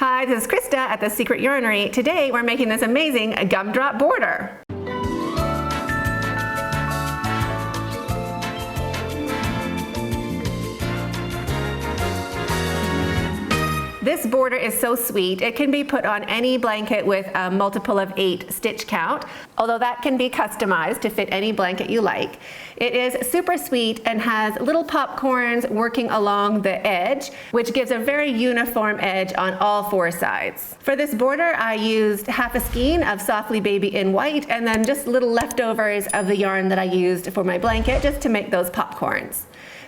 Hi, this is Krista at the Secret Yarnery. Today we're making this amazing gumdrop border. This border is so sweet. It can be put on any blanket with a multiple of 8 stitch count, although that can be customized to fit any blanket you like. It is super sweet and has little popcorns working along the edge, which gives a very uniform edge on all 4 sides. For this border, I used half a skein of Softly Baby in white and then just little leftovers of the yarn that I used for my blanket just to make those popcorns.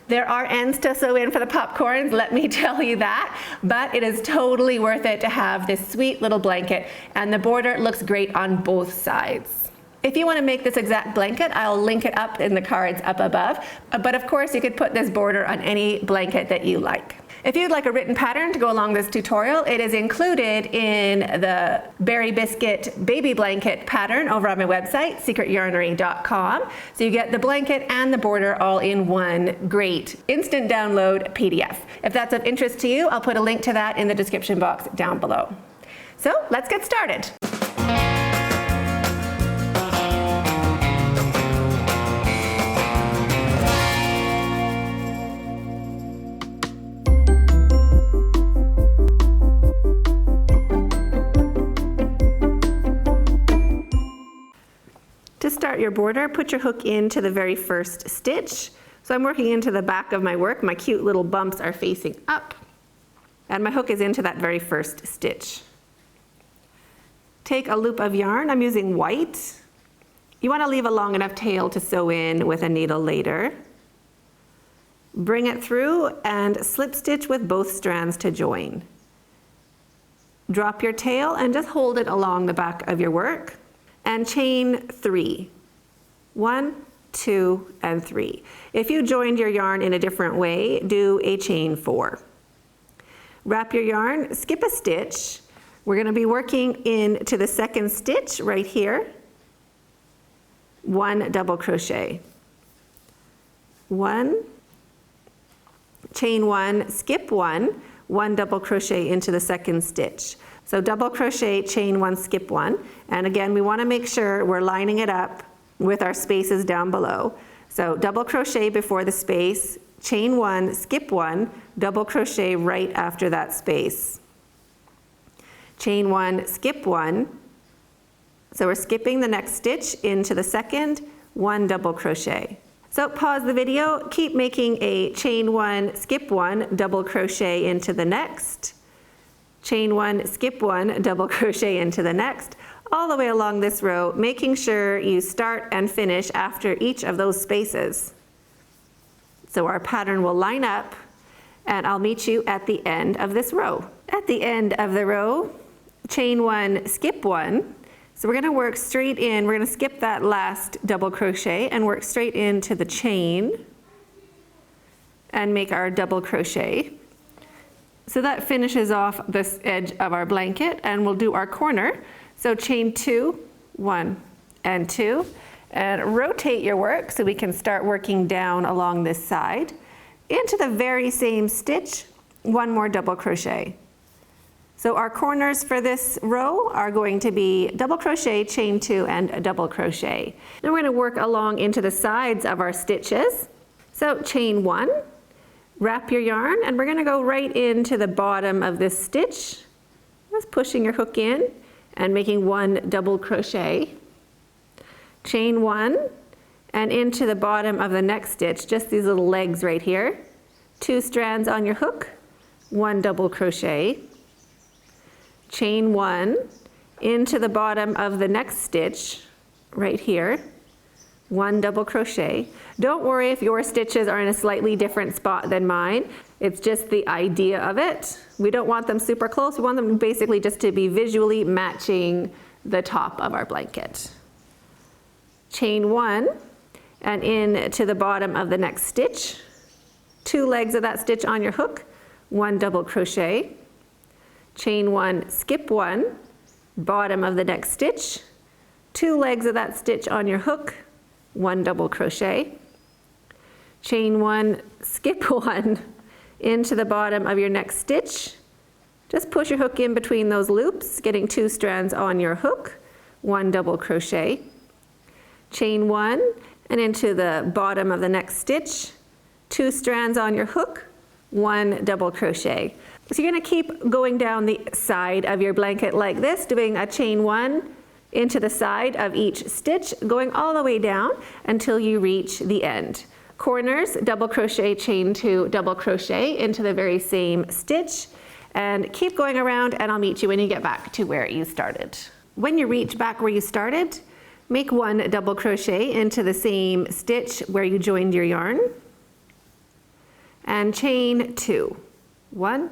There are ends to sew in for the popcorns, let me tell you that, but it is totally worth it to have this sweet little blanket, and the border looks great on both sides. If you want to make this exact blanket, I'll link it up in the cards up above, but of course you could put this border on any blanket that you like. If you'd like a written pattern to go along this tutorial, it is included in the Berry Biscuit baby blanket pattern over on my website, secretyarnery.com. So you get the blanket and the border all in one great instant download PDF. If that's of interest to you, I'll put a link to that in the description box down below. So let's get started. To start your border, put your hook into the very first stitch. So I'm working into the back of my work. My cute little bumps are facing up, and my hook is into that very first stitch. Take a loop of yarn. I'm using white. You want to leave a long enough tail to sew in with a needle later. Bring it through and slip stitch with both strands to join. Drop your tail and just hold it along the back of your work. And chain 3. 1, 2, and 3. If you joined your yarn in a different way, do a chain 4. Wrap your yarn, skip a stitch. We're going to be working into the second stitch right here. 1 double crochet. 1, chain 1, skip 1, 1 double crochet into the second stitch. So double crochet, chain 1, skip 1, and again we want to make sure we're lining it up with our spaces down below. So double crochet before the space, chain 1, skip 1, double crochet right after that space. Chain 1, skip 1, so we're skipping the next stitch into the second, 1 double crochet. So pause the video, keep making a chain 1, skip 1, double crochet into the next, chain 1, skip 1, double crochet into the next, all the way along this row, making sure you start and finish after each of those spaces. So our pattern will line up, and I'll meet you at the end of this row. At the end of the row, chain 1, skip 1. So we're going to work straight in, we're going to skip that last double crochet and work straight into the chain and make our double crochet. So that finishes off this edge of our blanket, and we'll do our corner. So chain 2, 1 and 2, and rotate your work so we can start working down along this side. Into the very same stitch, 1 more double crochet. So our corners for this row are going to be double crochet, chain 2, and a double crochet. Then we're going to work along into the sides of our stitches. So chain 1, wrap your yarn, and we're going to go right into the bottom of this stitch, just pushing your hook in and making 1 double crochet. Chain 1, and into the bottom of the next stitch, just these little legs right here. 2 strands on your hook, 1 double crochet. Chain 1, into the bottom of the next stitch right here. 1 double crochet. Don't worry if your stitches are in a slightly different spot than mine. It's just the idea of it. We don't want them super close. We want them basically just to be visually matching the top of our blanket. Chain 1, and in to the bottom of the next stitch. 2 legs of that stitch on your hook, 1 double crochet. Chain 1, skip 1, bottom of the next stitch. 2 legs of that stitch on your hook, 1 double crochet. Chain 1, skip 1 into the bottom of your next stitch. Just push your hook in between those loops, getting 2 strands on your hook, 1 double crochet, chain 1, and into the bottom of the next stitch, 2 strands on your hook, 1 double crochet. So you're going to keep going down the side of your blanket like this, doing a chain 1 into the side of each stitch, going all the way down until you reach the end. Corners, double crochet, chain 2, double crochet into the very same stitch, and keep going around, and I'll meet you when you get back to where you started. When you reach back where you started, make 1 double crochet into the same stitch where you joined your yarn, and chain 2. 1,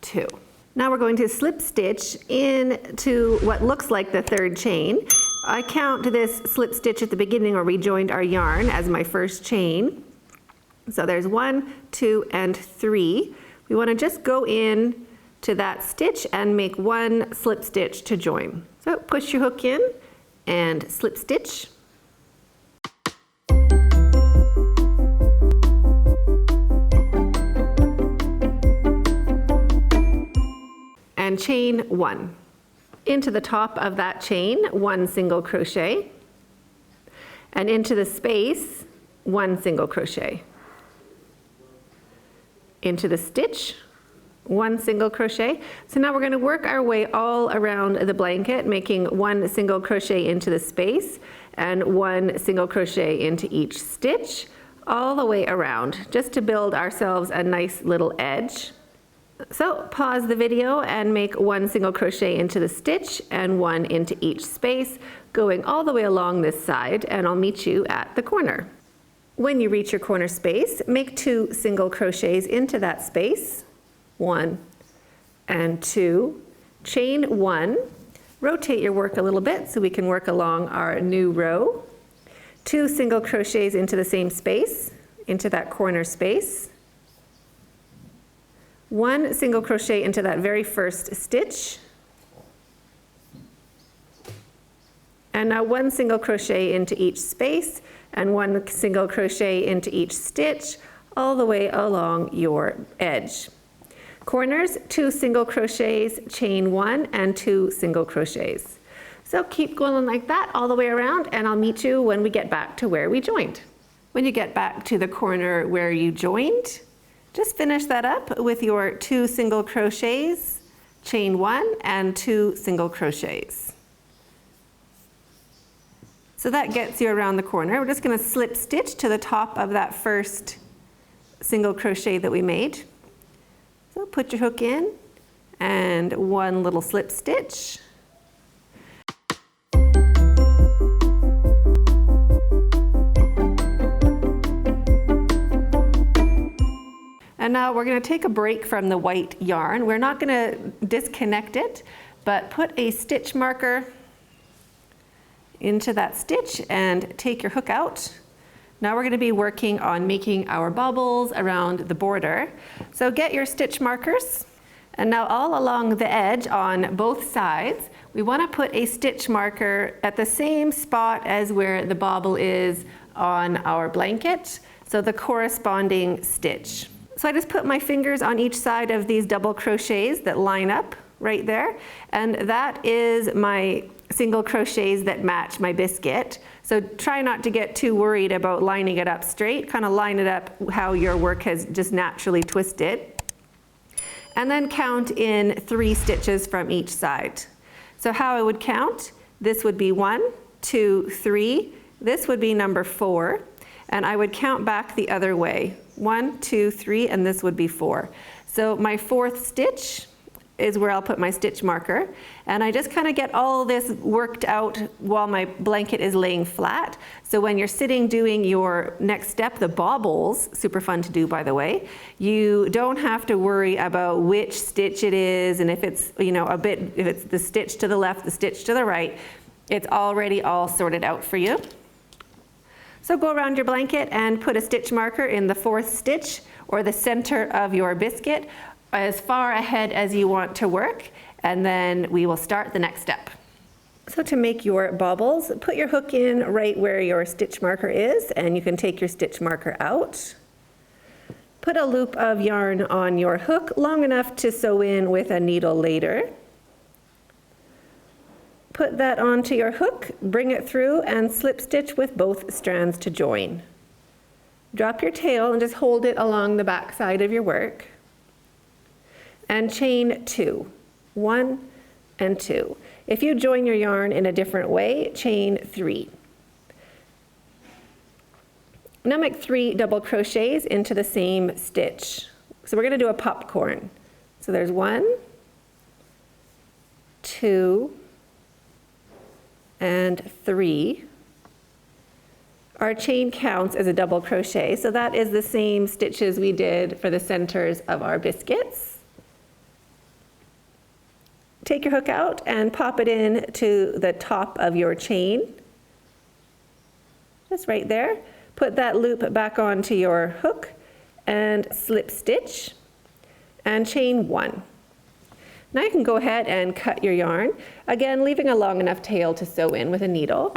2. Now we're going to slip stitch into what looks like the 3rd chain. I count this slip stitch at the beginning where we joined our yarn as my first chain. So there's 1, 2, and 3. We want to just go in to that stitch and make 1 slip stitch to join. So push your hook in and slip stitch. And chain 1. Into the top of that chain, 1 single crochet, and into the space, 1 single crochet. Into the stitch, 1 single crochet. So now we're going to work our way all around the blanket, making 1 single crochet into the space and 1 single crochet into each stitch, all the way around, just to build ourselves a nice little edge. So pause the video and make 1 single crochet into the stitch and 1 into each space, going all the way along this side, and I'll meet you at the corner. When you reach your corner space, make 2 single crochets into that space, 1 and 2, chain 1, rotate your work a little bit so we can work along our new row, 2 single crochets into the same space, into that corner space, 1 single crochet into that very first stitch, and now 1 single crochet into each space and 1 single crochet into each stitch all the way along your edge. Corners, 2 single crochets, chain 1 and 2 single crochets. So keep going like that all the way around, and I'll meet you when we get back to where we joined. When you get back to the corner where you joined, just finish that up with your 2 single crochets, chain 1 and 2 single crochets. So that gets you around the corner. We're just going to slip stitch to the top of that first single crochet that we made. So put your hook in and 1 little slip stitch. And now we're going to take a break from the white yarn. We're not going to disconnect it, but put a stitch marker into that stitch and take your hook out. Now we're going to be working on making our bubbles around the border. So get your stitch markers, and now all along the edge on both sides, we want to put a stitch marker at the same spot as where the bobble is on our blanket, so the corresponding stitch. So I just put my fingers on each side of these double crochets that line up right there, and that is my single crochets that match my biscuit. So try not to get too worried about lining it up straight, kind of line it up how your work has just naturally twisted. And then count in 3 stitches from each side. So how I would count, this would be 1, 2, 3, this would be number 4, and I would count back the other way. 1, 2, 3, and this would be 4. So my 4th stitch is where I'll put my stitch marker, and I just kind of get all this worked out while my blanket is laying flat. So when you're sitting doing your next step, the bobbles, super fun to do by the way, you don't have to worry about which stitch it is, and if it's, you know, if it's the stitch to the left, the stitch to the right, it's already all sorted out for you. So go around your blanket and put a stitch marker in the 4th stitch or the center of your biscuit as far ahead as you want to work, and then we will start the next step. So to make your bobbles, put your hook in right where your stitch marker is, and you can take your stitch marker out. Put a loop of yarn on your hook long enough to sew in with a needle later. Put that onto your hook, bring it through, and slip stitch with both strands to join. Drop your tail and just hold it along the back side of your work. And chain 2. 1 and 2. If you join your yarn in a different way, chain 3. Now make 3 double crochets into the same stitch. So we're going to do a popcorn. So there's 1, 2, and 3. Our chain counts as a double crochet, so that is the same stitches we did for the centers of our biscuits. Take your hook out and pop it in to the top of your chain. Just right there. Put that loop back onto your hook and slip stitch and chain 1. Now you can go ahead and cut your yarn, again leaving a long enough tail to sew in with a needle.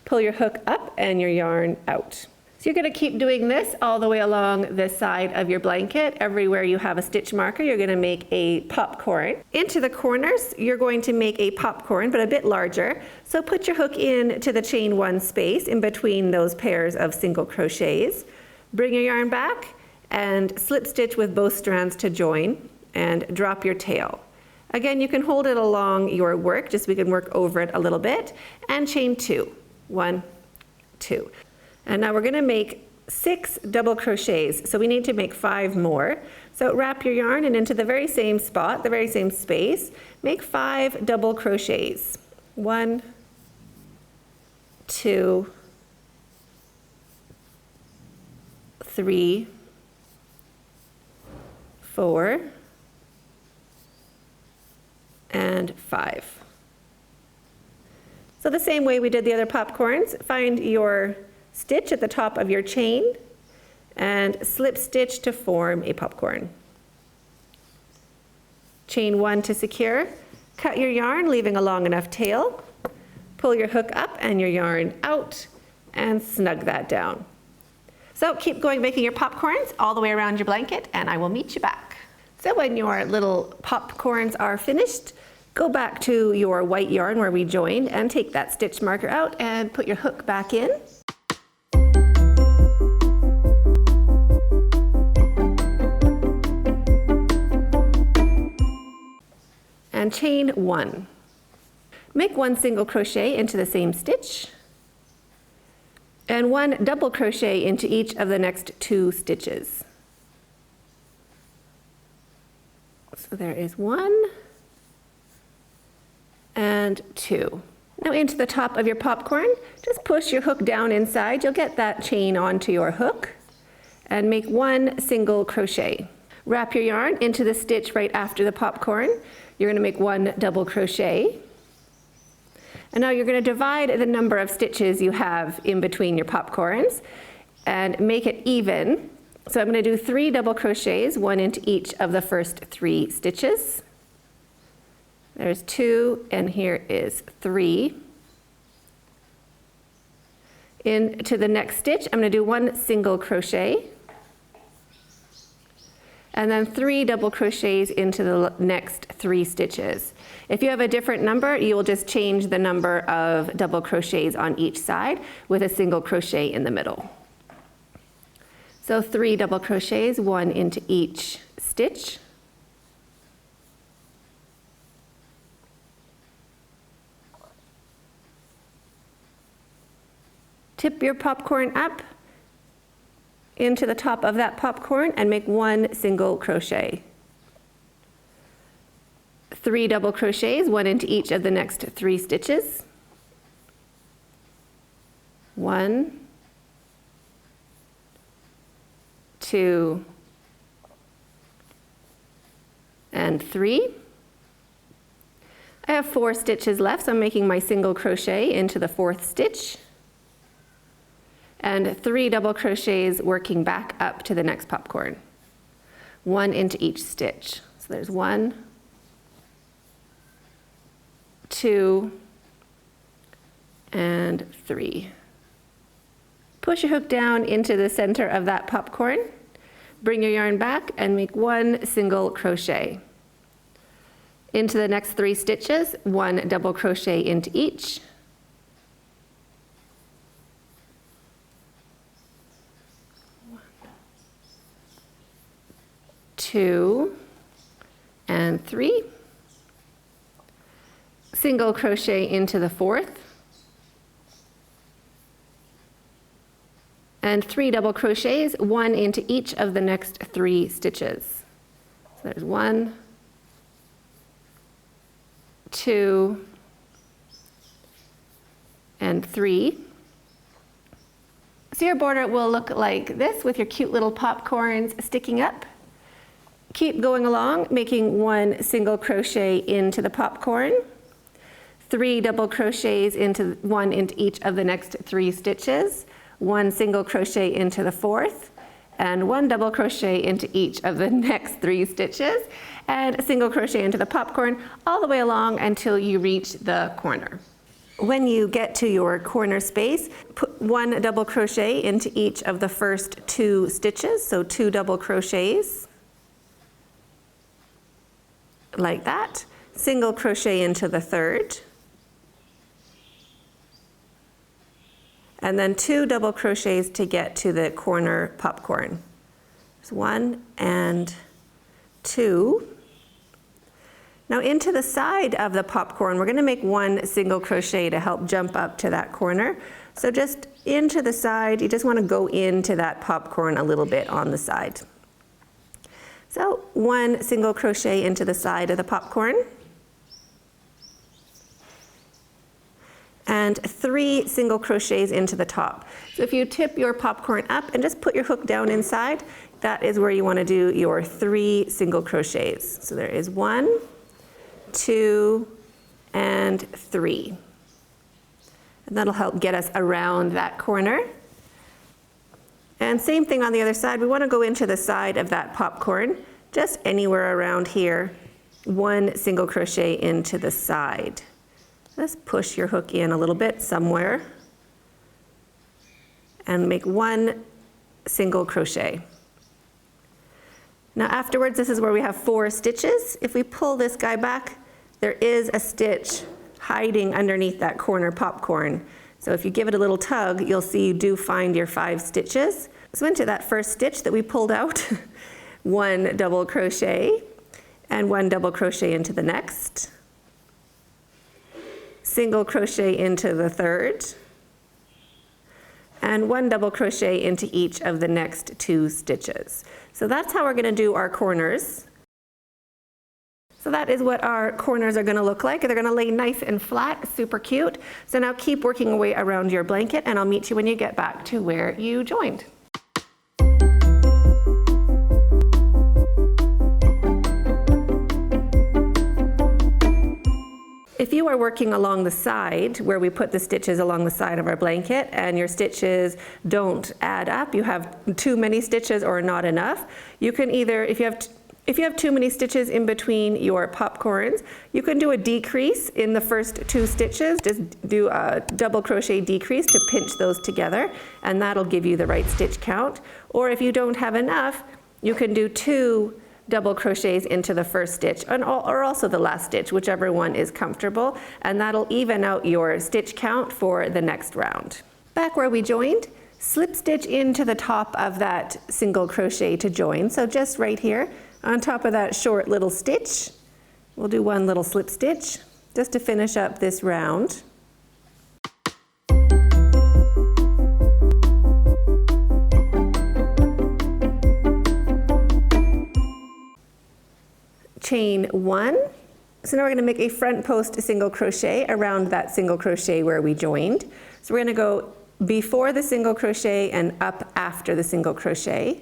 Pull your hook up and your yarn out. So you're going to keep doing this all the way along the side of your blanket. Everywhere you have a stitch marker, you're going to make a popcorn. Into the corners, you're going to make a popcorn, but a bit larger. So put your hook in to the chain 1 space in between those pairs of single crochets. Bring your yarn back and slip stitch with both strands to join and drop your tail. Again, you can hold it along your work, just so we can work over it a little bit, and chain 2. 1, 2. And now we're going to make 6 double crochets, so we need to make 5 more. So wrap your yarn and into the very same spot, the very same space, make 5 double crochets. 1, 2, 3, 4, and 5. So the same way we did the other popcorns, find your stitch at the top of your chain and slip stitch to form a popcorn. Chain 1 to secure, cut your yarn leaving a long enough tail, pull your hook up and your yarn out and snug that down. So keep going making your popcorns all the way around your blanket and I will meet you back. So when your little popcorns are finished, go back to your white yarn where we joined and take that stitch marker out and put your hook back in. And chain 1. Make 1 single crochet into the same stitch and 1 double crochet into each of the next 2 stitches. So there is 1 and 2. Now into the top of your popcorn, just push your hook down inside. You'll get that chain onto your hook and make 1 single crochet. Wrap your yarn into the stitch right after the popcorn. You're going to make 1 double crochet. And now you're going to divide the number of stitches you have in between your popcorns and make it even. So I'm going to do 3 double crochets, 1 into each of the first 3 stitches. There's 2 and here is 3. Into the next stitch, I'm going to do 1 single crochet and then 3 double crochets into the next 3 stitches. If you have a different number, you will just change the number of double crochets on each side with a single crochet in the middle. So 3 double crochets, 1 into each stitch. Tip your popcorn up into the top of that popcorn and make 1 single crochet. 3 double crochets, 1 into each of the next 3 stitches. 1, 2, and 3. I have 4 stitches left, so I'm making my single crochet into the 4th stitch. And 3 double crochets working back up to the next popcorn. 1 into each stitch. So there's 1, 2, and 3. Push your hook down into the center of that popcorn. Bring your yarn back and make 1 single crochet. Into the next 3 stitches, 1 double crochet into each. 1, 2, and 3. Single crochet into the 4th. And 3 double crochets, 1 into each of the next 3 stitches. So there's 1, 2, and 3. So your border will look like this with your cute little popcorns sticking up. Keep going along, making 1 single crochet into the popcorn, 3 double crochets into 1 into each of the next 3 stitches, 1 single crochet into the 4th, and 1 double crochet into each of the next 3 stitches, and a single crochet into the popcorn all the way along until you reach the corner. When you get to your corner space, put 1 double crochet into each of the first 2 stitches, so 2 double crochets, like that. Single crochet into the 3rd, and then 2 double crochets to get to the corner popcorn. So 1 and 2. Now into the side of the popcorn, we're going to make 1 single crochet to help jump up to that corner. So just into the side, you just want to go into that popcorn a little bit on the side. So 1 single crochet into the side of the popcorn. And 3 single crochets into the top. So if you tip your popcorn up and just put your hook down inside, that is where you want to do your 3 single crochets. So there is 1, 2, and 3. And that'll help get us around that corner. And same thing on the other side. We want to go into the side of that popcorn, just anywhere around here. 1 single crochet into the side. Just push your hook in a little bit somewhere and make 1 single crochet. Now afterwards, this is where we have 4 stitches. If we pull this guy back, there is a stitch hiding underneath that corner popcorn. So if you give it a little tug, you'll see you do find your 5 stitches. So into that first stitch that we pulled out, 1 double crochet and 1 double crochet into the next. Single crochet into the 3rd, and 1 double crochet into each of the next 2 stitches. So that's how we're going to do our corners. So that is what our corners are going to look like. They're going to lay nice and flat, super cute. So now keep working away around your blanket, and I'll meet you when you get back to where you joined. If you are working along the side where we put the stitches along the side of our blanket and your stitches don't add up, you have too many stitches or not enough, you can either, if you have too many stitches in between your popcorns, you can do a decrease in the first 2 stitches. Just do a double crochet decrease to pinch those together, and that'll give you the right stitch count. Or if you don't have enough, you can do 2 double crochets into the first stitch, or also the last stitch, whichever one is comfortable, and that'll even out your stitch count for the next round. Back where we joined, slip stitch into the top of that single crochet to join. So just right here on top of that short little stitch, we'll do 1 little slip stitch just to finish up this round. Chain 1. So now we're going to make a front post single crochet around that single crochet where we joined. So we're going to go before the single crochet and up after the single crochet.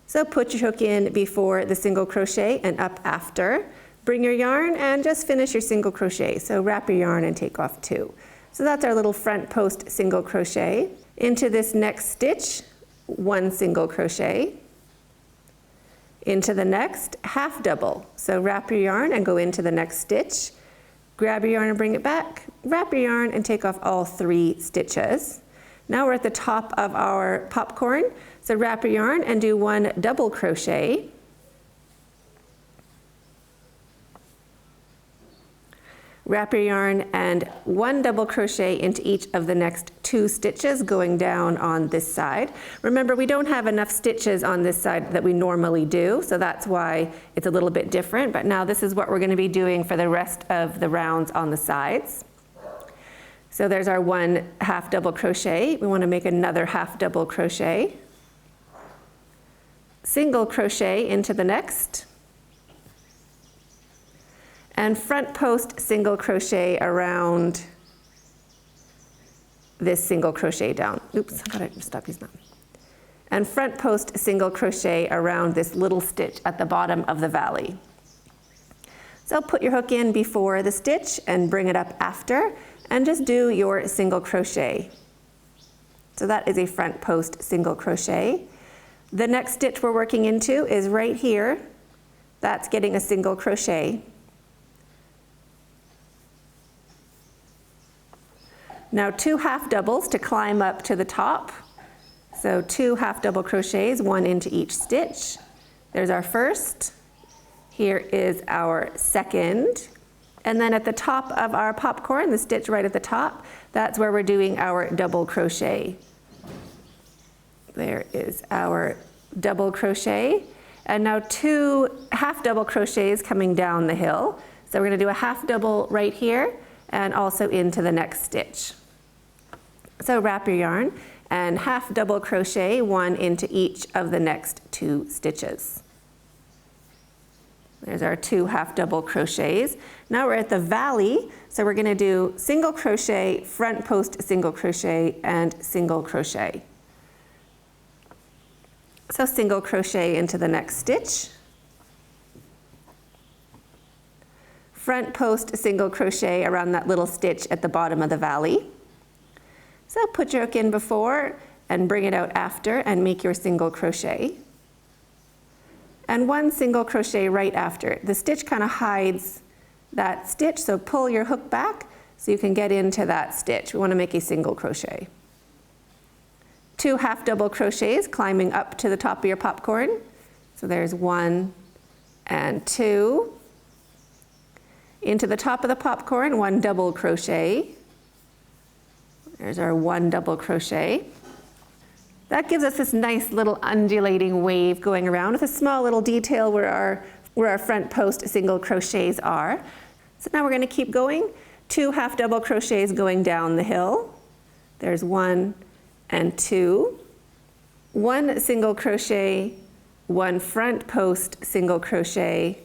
So put your hook in before the single crochet and up after. Bring your yarn and just finish your single crochet. So wrap your yarn and take off 2. So that's our little front post single crochet. Into this next stitch, 1 single crochet. Into the next, half double. So wrap your yarn and go into the next stitch. Grab your yarn and bring it back. Wrap your yarn and take off all 3 stitches. Now we're at the top of our popcorn. So wrap your yarn and do 1 double crochet. Wrap your yarn and 1 double crochet into each of the next 2 stitches going down on this side. Remember, we don't have enough stitches on this side that we normally do, so that's why it's a little bit different, but now this is what we're going to be doing for the rest of the rounds on the sides. So there's our 1 half double crochet. We want to make another half double crochet. Single crochet into the next. And front post single crochet around this single crochet down. Oops, I gotta stop using that. And front post single crochet around this little stitch at the bottom of the valley. So put your hook in before the stitch and bring it up after, and just do your single crochet. So that is a front post single crochet. The next stitch we're working into is right here. That's getting a single crochet. Now 2 half doubles to climb up to the top. So 2 half double crochets, 1 into each stitch. There's our first. Here is our second. And then at the top of our popcorn, the stitch right at the top, that's where we're doing our double crochet. There is our double crochet. And now 2 half double crochets coming down the hill. So we're going to do a half double right here and also into the next stitch. So wrap your yarn and half double crochet 1 into each of the next 2 stitches. There's our 2 half double crochets. Now we're at the valley, so we're going to do single crochet, front post single crochet, and single crochet. So single crochet into the next stitch. Front post single crochet around that little stitch at the bottom of the valley. So put your hook in before and bring it out after and make your single crochet. And 1 single crochet right after it. The stitch kind of hides that stitch, so pull your hook back so you can get into that stitch. We want to make a single crochet. 2 half double crochets climbing up to the top of your popcorn. So there's 1 and 2. Into the top of the popcorn, 1 double crochet. There's our 1 double crochet. That gives us this nice little undulating wave going around with a small little detail where our front post single crochets are. So now we're going to keep going. 2 half double crochets going down the hill. There's 1 and 2. 1 single crochet, 1 front post single crochet,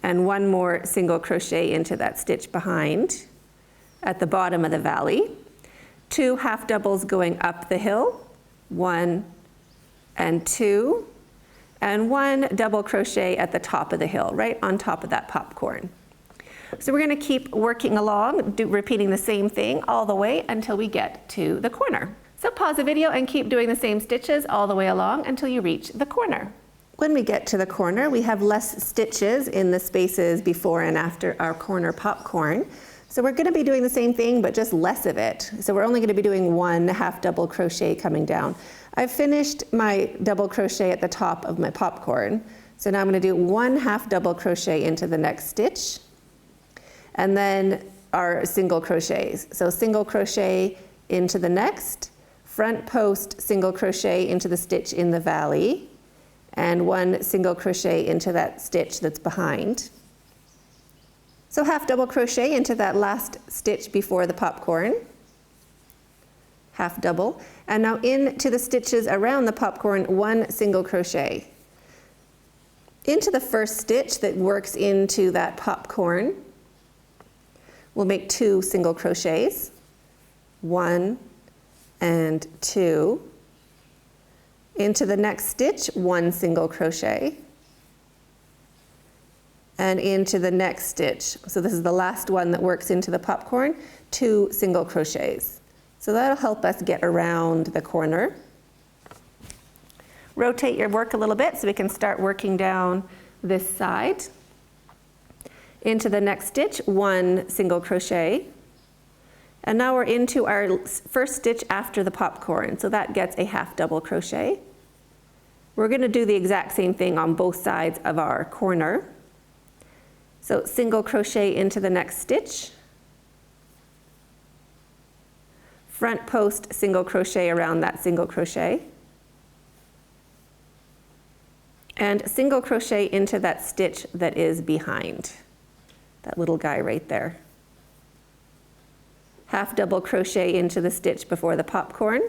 and 1 more single crochet into that stitch behind at the bottom of the valley. 2 half doubles going up the hill, 1 and 2, and 1 double crochet at the top of the hill, right on top of that popcorn. So we're going to keep working along, repeating the same thing all the way until we get to the corner. So pause the video and keep doing the same stitches all the way along until you reach the corner. When we get to the corner, we have less stitches in the spaces before and after our corner popcorn. So we're going to be doing the same thing, but just less of it. So we're only going to be doing 1 half double crochet coming down. I've finished my double crochet at the top of my popcorn. So now I'm going to do 1 half double crochet into the next stitch. And then our single crochets. So single crochet into the next, front post single crochet into the stitch in the valley, and 1 single crochet into that stitch that's behind. So half double crochet into that last stitch before the popcorn, half double, and now into the stitches around the popcorn, 1 single crochet. Into the first stitch that works into that popcorn, we'll make 2 single crochets, 1 and 2. Into the next stitch, 1 single crochet. And into the next stitch. So this is the last one that works into the popcorn, 2 single crochets. So that'll help us get around the corner. Rotate your work a little bit so we can start working down this side. Into the next stitch, 1 single crochet. And now we're into our first stitch after the popcorn. So that gets a half double crochet. We're going to do the exact same thing on both sides of our corner. So single crochet into the next stitch, front post single crochet around that single crochet, and single crochet into that stitch that is behind, that little guy right there. Half double crochet into the stitch before the popcorn,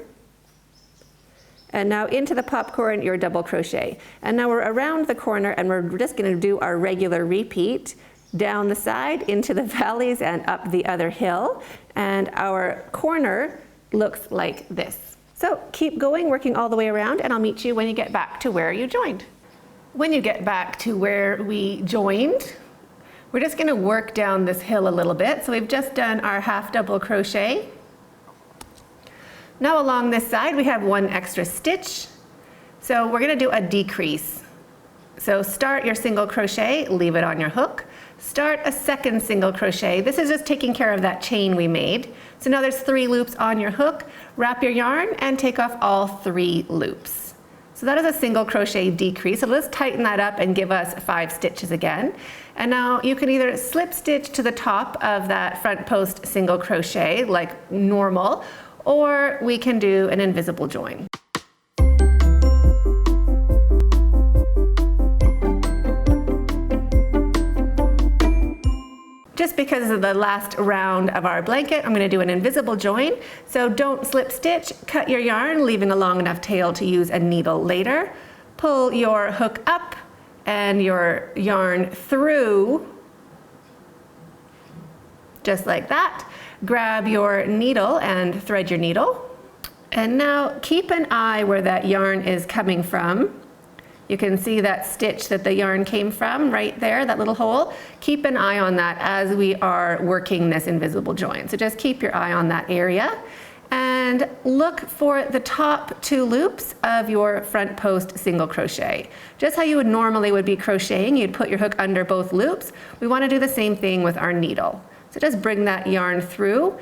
and now into the popcorn your double crochet. And now we're around the corner and we're just going to do our regular repeat down the side into the valleys and up the other hill, and our corner looks like this. So keep going, working all the way around, and I'll meet you when you get back to where you joined. When you get back to where we joined, we're just going to work down this hill a little bit. So we've just done our half double crochet. Now along this side we have one extra stitch, so we're going to do a decrease. So start your single crochet, leave it on your hook, start a second single crochet. This is just taking care of that chain we made. So now there's 3 loops on your hook, wrap your yarn and take off all 3 loops. So that is a single crochet decrease. So let's tighten that up and give us 5 stitches again. And now you can either slip stitch to the top of that front post single crochet like normal, or we can do an invisible join. Just because of the last round of our blanket, I'm going to do an invisible join. So don't slip stitch, cut your yarn, leaving a long enough tail to use a needle later. Pull your hook up and your yarn through, just like that. Grab your needle and thread your needle. And now keep an eye where that yarn is coming from. You can see that stitch that the yarn came from right there, that little hole. Keep an eye on that as we are working this invisible join. So just keep your eye on that area and look for the top 2 loops of your front post single crochet. Just how you would normally be crocheting, you'd put your hook under both loops. We want to do the same thing with our needle. So just bring that yarn through.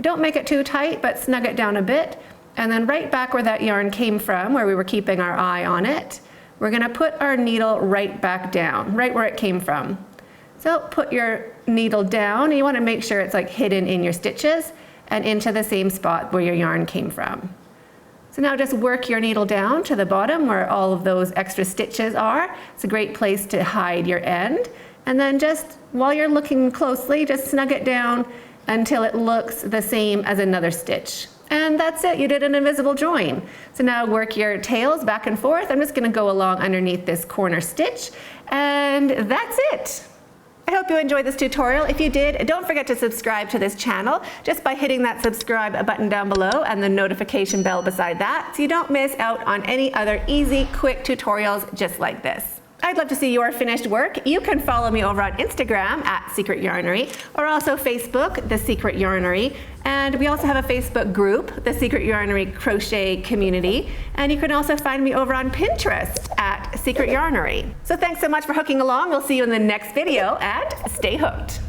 Don't make it too tight, but snug it down a bit. And then right back where that yarn came from, where we were keeping our eye on it, we're going to put our needle right back down, right where it came from. So put your needle down, and you want to make sure it's like hidden in your stitches and into the same spot where your yarn came from. So now just work your needle down to the bottom where all of those extra stitches are. It's a great place to hide your end. And then just while you're looking closely, just snug it down until it looks the same as another stitch. And that's it, you did an invisible join. So now work your tails back and forth. I'm just going to go along underneath this corner stitch, and that's it. I hope you enjoyed this tutorial. If you did, don't forget to subscribe to this channel just by hitting that subscribe button down below and the notification bell beside that, so you don't miss out on any other easy, quick tutorials just like this. I'd love to see your finished work. You can follow me over on Instagram at Secret Yarnery, or also Facebook, The Secret Yarnery. And we also have a Facebook group, The Secret Yarnery Crochet Community. And you can also find me over on Pinterest at Secret Yarnery. So thanks so much for hooking along. We'll see you in the next video, and stay hooked.